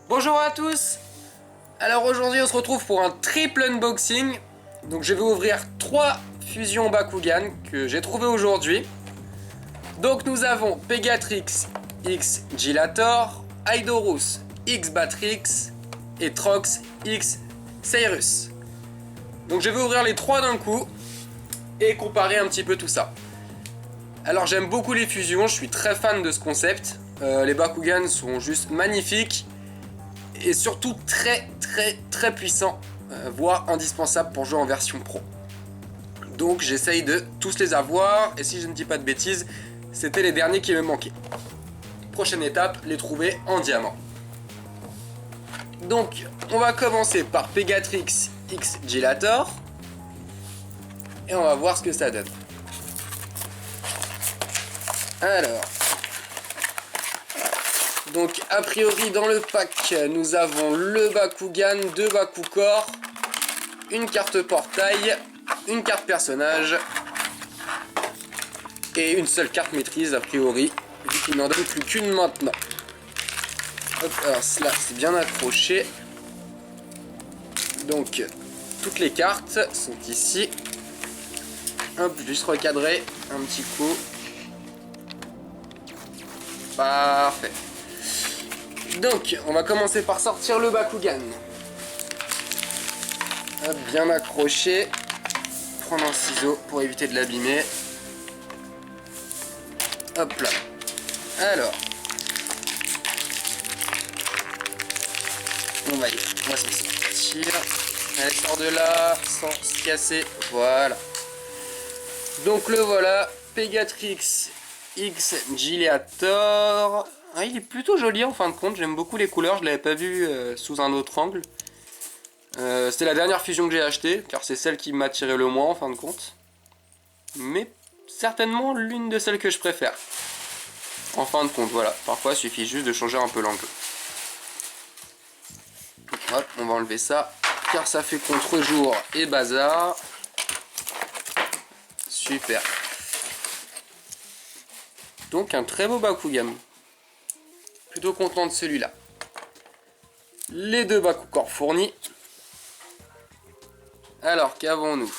Bonjour à tous. Alors aujourd'hui on se retrouve pour un triple unboxing. Donc je vais ouvrir 3 fusions Bakugan que j'ai trouvé aujourd'hui. Donc nous avons Pegatrix X Gilator, Aidorus X Batrix et Trox X Cyrus. Donc je vais ouvrir les 3 d'un coup et comparer un petit peu tout ça. Alors j'aime beaucoup les fusions, je suis très fan de ce concept. Les Bakugan sont juste magnifiques. Et surtout très puissant, voire indispensable pour jouer en version pro. Donc j'essaye de tous les avoir, et si je ne dis pas de bêtises, c'était les derniers qui me manquaient. Prochaine étape, les trouver en diamant. Donc on va commencer par Pegatrix X Gilator, et on va voir ce que ça donne. Alors... Donc a priori dans le pack nous avons le Bakugan, 2 Bakukor, une carte portail, une carte personnage et une seule carte maîtrise a priori, vu qu'il n'en donne plus qu'une maintenant. Hop, alors cela c'est bien accroché. Donc toutes les cartes sont ici. Hop, juste recadrer un petit coup. Parfait. Donc, on va commencer par sortir le Bakugan. Hop, bien accroché. Prendre un ciseau pour éviter de l'abîmer. Hop là. Alors. On va s'en sortir. Elle sort de là, sans se casser. Voilà. Donc le voilà. Pegatrix X Gilator. Ah, il est plutôt joli en fin de compte, j'aime beaucoup les couleurs, je l'avais pas vu sous un autre angle. C'était la dernière fusion que j'ai achetée, car c'est celle qui m'a attiré le moins en fin de compte. Mais certainement l'une de celles que je préfère. En fin de compte, voilà, parfois il suffit juste de changer un peu l'angle. Hop, on va enlever ça, car ça fait contre-jour et bazar. Super. Donc un très beau Bakugan. Plutôt content de celui-là. Les 2 Bakukor fournis. Alors qu'avons-nous?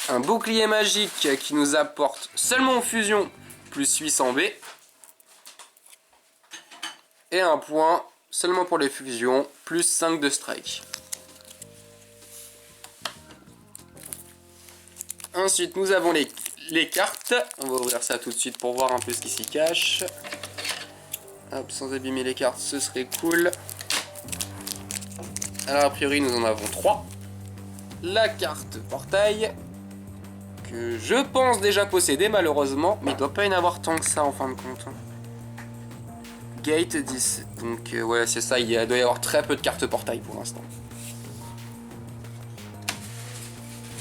Un bouclier magique qui nous apporte seulement en fusion plus 800 B. Et un point seulement pour les fusions plus 5 de strike. Ensuite nous avons les cartes. On va ouvrir ça tout de suite pour voir un peu ce qui s'y cache. Hop, sans abîmer les cartes, ce serait cool. Alors a priori nous en avons 3. La carte portail, que je pense déjà posséder malheureusement, mais il ne doit pas y en avoir tant que ça en fin de compte. Gate 10, donc ouais c'est ça, il doit y avoir très peu de cartes portail pour l'instant.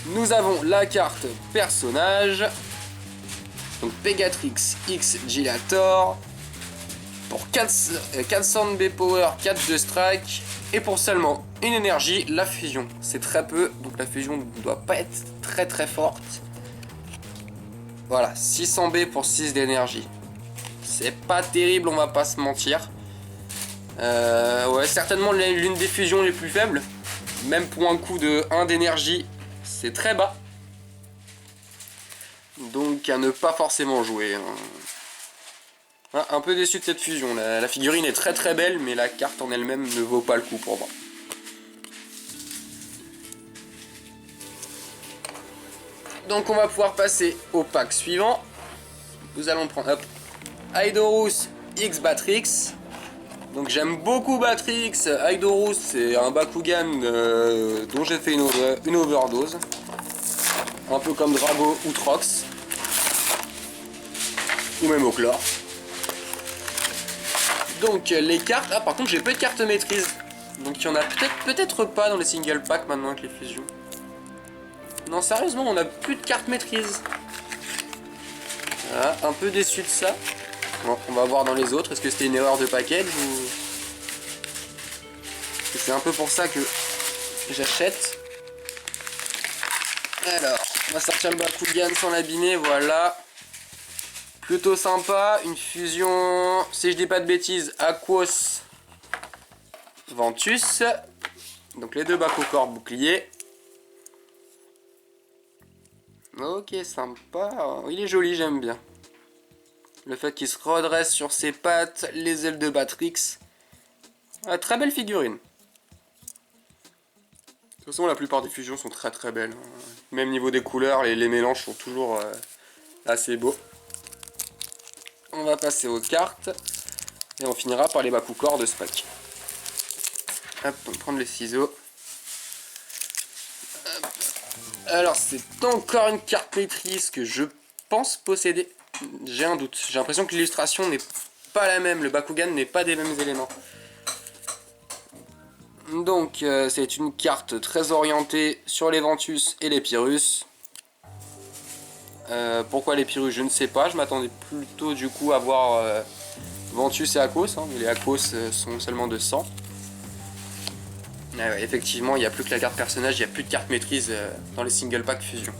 Nous avons la carte personnage, donc Pegatrix X Gilator, pour 400 B power, 4 de strike, et pour seulement une énergie, la fusion. C'est très peu, donc la fusion ne doit pas être très forte. Voilà, 600 B pour 6 d'énergie. C'est pas terrible, on va pas se mentir. Ouais, certainement l'une des fusions les plus faibles. Même pour un coup de 1 d'énergie, c'est très bas. Donc à ne pas forcément jouer. Un peu déçu de cette fusion, la figurine est très belle, mais la carte en elle-même ne vaut pas le coup pour moi. Donc on va pouvoir passer au pack suivant. Nous allons prendre Aidorus X Batrix. Donc j'aime beaucoup Batrix. Aidorus c'est un Bakugan dont j'ai fait une overdose. Un peu comme Drago ou Trox. Ou même Oclore. Donc les cartes, ah par contre j'ai peu de cartes maîtrise. Donc il y en a peut-être pas dans les single packs maintenant avec les fusions. Non sérieusement on a plus de cartes maîtrise. Voilà, un peu déçu de ça. Bon, on va voir dans les autres, est-ce que c'était une erreur de package ou... C'est un peu pour ça que j'achète. Alors, on va sortir le Bakugan sans l'abîmer, voilà. Plutôt sympa, une fusion, si je dis pas de bêtises, Aquos Ventus. Donc les deux Bakucorp bouclier. Ok, sympa. Il est joli, j'aime bien. Le fait qu'il se redresse sur ses pattes, les ailes de Batrix. Ah, très belle figurine. De toute façon, la plupart des fusions sont très très belles. Même niveau des couleurs, les mélanges sont toujours assez beaux. On va passer aux cartes. Et on finira par les Bakucorp de ce pack. Hop, on va prendre les ciseaux. Hop. Alors, c'est encore une carte maîtrise que je pense posséder. J'ai un doute. J'ai l'impression que l'illustration n'est pas la même. Le Bakugan n'est pas des mêmes éléments. Donc, c'est une carte très orientée sur les Ventus et les Pyrrhus. Pourquoi les Pyrrhus, je ne sais pas. Je m'attendais plutôt du coup à voir Ventus et Akos. Hein, mais les Akos sont seulement de 100. Ouais, effectivement, il n'y a plus que la carte personnage. Il n'y a plus de carte maîtrise dans les single pack fusion.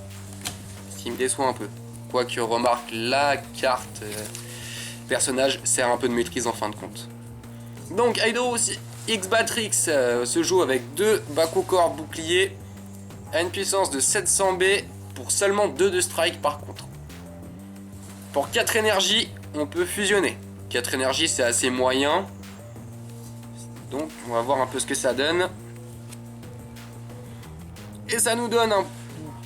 Ce qui me déçoit un peu. Quoique, remarque, la carte personnage sert un peu de maîtrise en fin de compte. Donc, Eidos X Batrix se joue avec 2 Bakucorp boucliers à une puissance de 700 B pour seulement 2 de strike par contre. Pour 4 énergies, on peut fusionner. 4 énergies, c'est assez moyen. Donc, on va voir un peu ce que ça donne. Et ça nous donne un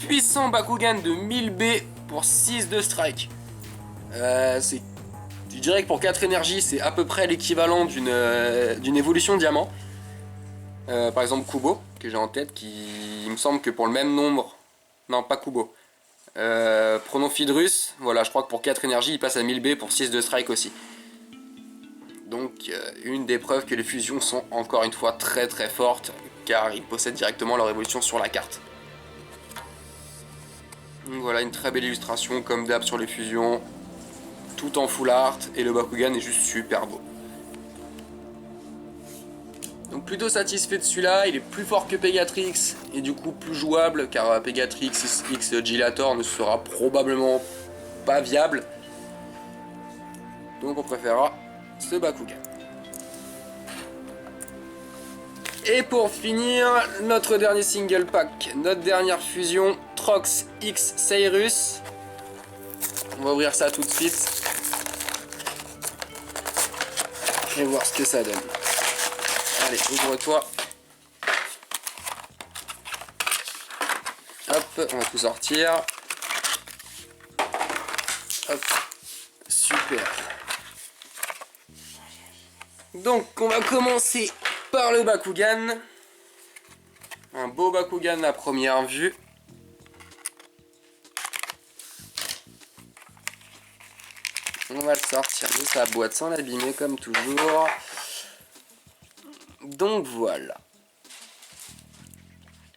puissant Bakugan de 1000 B pour 6 de strike. Je dirais que pour 4 énergies, c'est à peu près l'équivalent d'une évolution diamant. Par exemple, Kubo, que j'ai en tête, qui il me semble que pour le même nombre... Non, pas Kubo. Prenons Phidrus. Voilà, je crois que pour 4 énergies, il passe à 1000 B pour 6 de strike aussi. Donc, une des preuves que les fusions sont encore une fois très très fortes, car ils possèdent directement leur évolution sur la carte. Donc voilà, une très belle illustration, comme d'hab sur les fusions, tout en full art, et le Bakugan est juste super beau. Donc plutôt satisfait de celui-là, il est plus fort que Pegatrix, et du coup plus jouable, car Pegatrix X Gilator ne sera probablement pas viable. Donc on préférera ce Bakugan. Et pour finir, notre dernier single pack, notre dernière fusion, Trox X Cyrus. On va ouvrir ça tout de suite. Et voir ce que ça donne. Allez, ouvre-toi. Hop, on va tout sortir. Hop, super. Donc, on va commencer par le Bakugan. Un beau Bakugan à première vue. On va le sortir de sa boîte sans l'abîmer comme toujours. Donc voilà.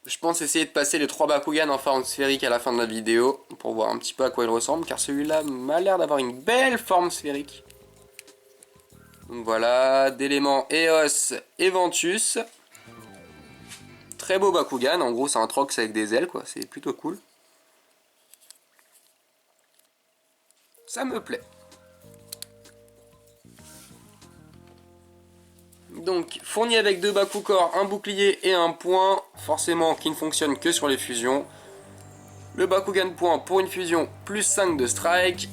Je pense essayer de passer les 3 Bakugan en forme sphérique à la fin de la vidéo pour voir un petit peu à quoi il ressemble, car celui-là m'a l'air d'avoir une belle forme sphérique. Donc voilà, d'éléments Eos et Ventus. Très beau Bakugan, en gros c'est un Trox avec des ailes quoi, c'est plutôt cool. Ça me plaît. Donc fourni avec 2 Bakucorp, un bouclier et un point, forcément qui ne fonctionne que sur les fusions. Le Bakugan point pour une fusion plus 5 de strike,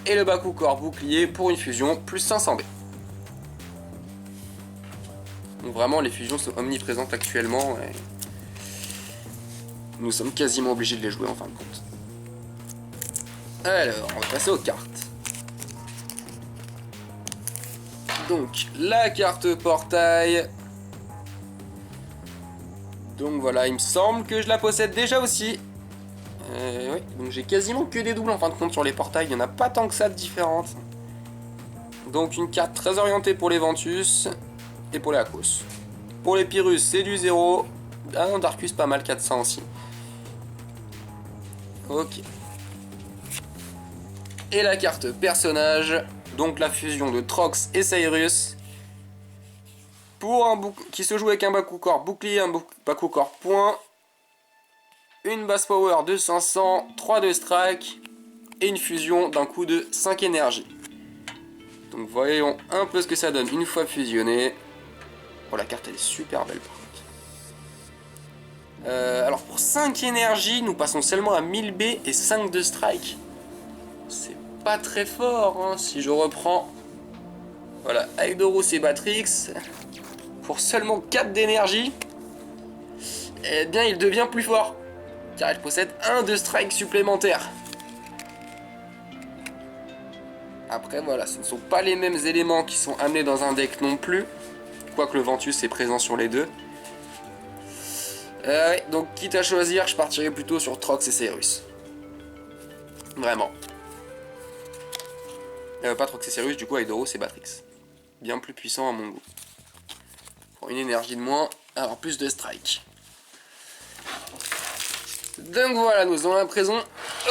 et le Bakucorp bouclier pour une fusion plus 500 B. Donc vraiment les fusions sont omniprésentes actuellement et nous sommes quasiment obligés de les jouer en fin de compte. Alors, on va passer aux cartes. Donc, la carte portail. Donc voilà, il me semble que je la possède déjà aussi. Oui, donc j'ai quasiment que des doubles en fin de compte sur les portails, il n'y en a pas tant que ça de différentes. Donc une carte très orientée pour les Ventus et pour les Akos. Pour les Pyrrhus, c'est du 0. Ah non, Darkus pas mal, 400 aussi. Ok. Et la carte personnage, donc la fusion de Trox et Cyrus. Pour qui se joue avec un Bakucorp bouclier, un Bakucorp point. Une base power de 500, 3 de strike. Et une fusion d'un coup de 5 énergies. Donc voyons un peu ce que ça donne une fois fusionné. Oh, la carte elle est super belle par contre. Alors pour 5 énergies, nous passons seulement à 1000 B et 5 de strike. C'est pas très fort, hein. Si je reprends... Voilà, Aedoros et Batrix, pour seulement 4 d'énergie, eh bien il devient plus fort, car il possède 1 de strike supplémentaire. Après voilà, ce ne sont pas les mêmes éléments qui sont amenés dans un deck non plus, quoique le Ventus est présent sur les deux. Ouais, donc quitte à choisir, je partirais plutôt sur Trox et Cyrus. Vraiment. Pas Trox et Cyrus, du coup Aedoros et Batrix. Bien plus puissant à mon goût. Pour une énergie de moins, alors plus de strike. Donc voilà, nous allons à présent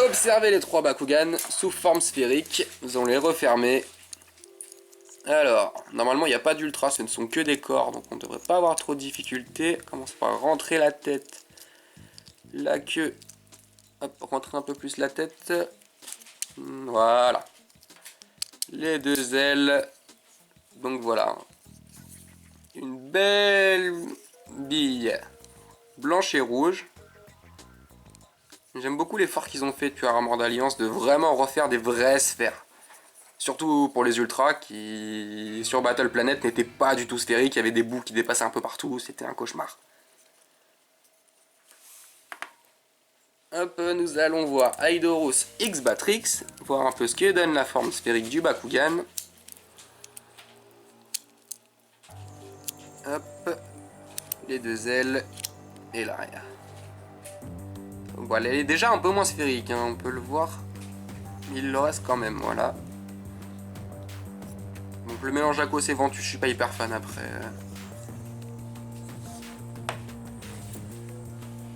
observer les 3 Bakugan sous forme sphérique. Nous allons les refermer. Alors, normalement il n'y a pas d'ultra, ce ne sont que des corps, donc on ne devrait pas avoir trop de difficultés. Commence par rentrer la tête, la queue. Hop, rentrer un peu plus la tête. Voilà. Les 2 ailes. Donc voilà. Une belle bille blanche et rouge. J'aime beaucoup l'effort qu'ils ont fait depuis Armor d'Alliance de vraiment refaire des vraies sphères. Surtout pour les ultras qui, sur Battle Planet, n'étaient pas du tout sphériques. Il y avait des bouts qui dépassaient un peu partout. C'était un cauchemar. Hop, nous allons voir Aedoros X Batrix. Voir un peu ce que donne la forme sphérique du Bakugan. Hop. Les 2 ailes et l'arrière. Donc voilà, elle est déjà un peu moins sphérique, hein, on peut le voir. Il le reste quand même, voilà. Donc le mélange Aquos et Ventus, je suis pas hyper fan après.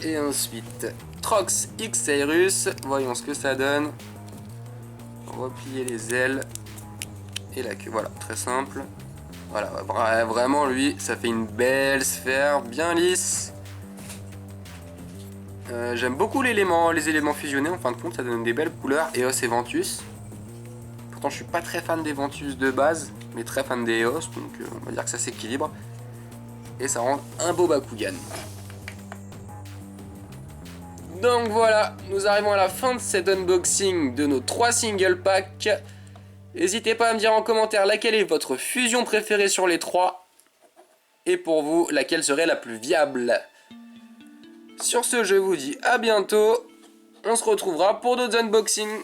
Et ensuite, Trox X Cyrus, voyons ce que ça donne. Replier les ailes et la queue, voilà, très simple. Voilà, vraiment lui, ça fait une belle sphère, bien lisse. J'aime beaucoup les éléments fusionnés, en fin de compte ça donne des belles couleurs, Eos et Ventus. Pourtant je suis pas très fan des Ventus de base, mais très fan des Eos, donc on va dire que ça s'équilibre. Et ça rend un beau Bakugan. Donc voilà, nous arrivons à la fin de cet unboxing de nos 3 single packs. N'hésitez pas à me dire en commentaire laquelle est votre fusion préférée sur les 3. Et pour vous, laquelle serait la plus viable. Sur ce, je vous dis à bientôt. On se retrouvera pour d'autres unboxings.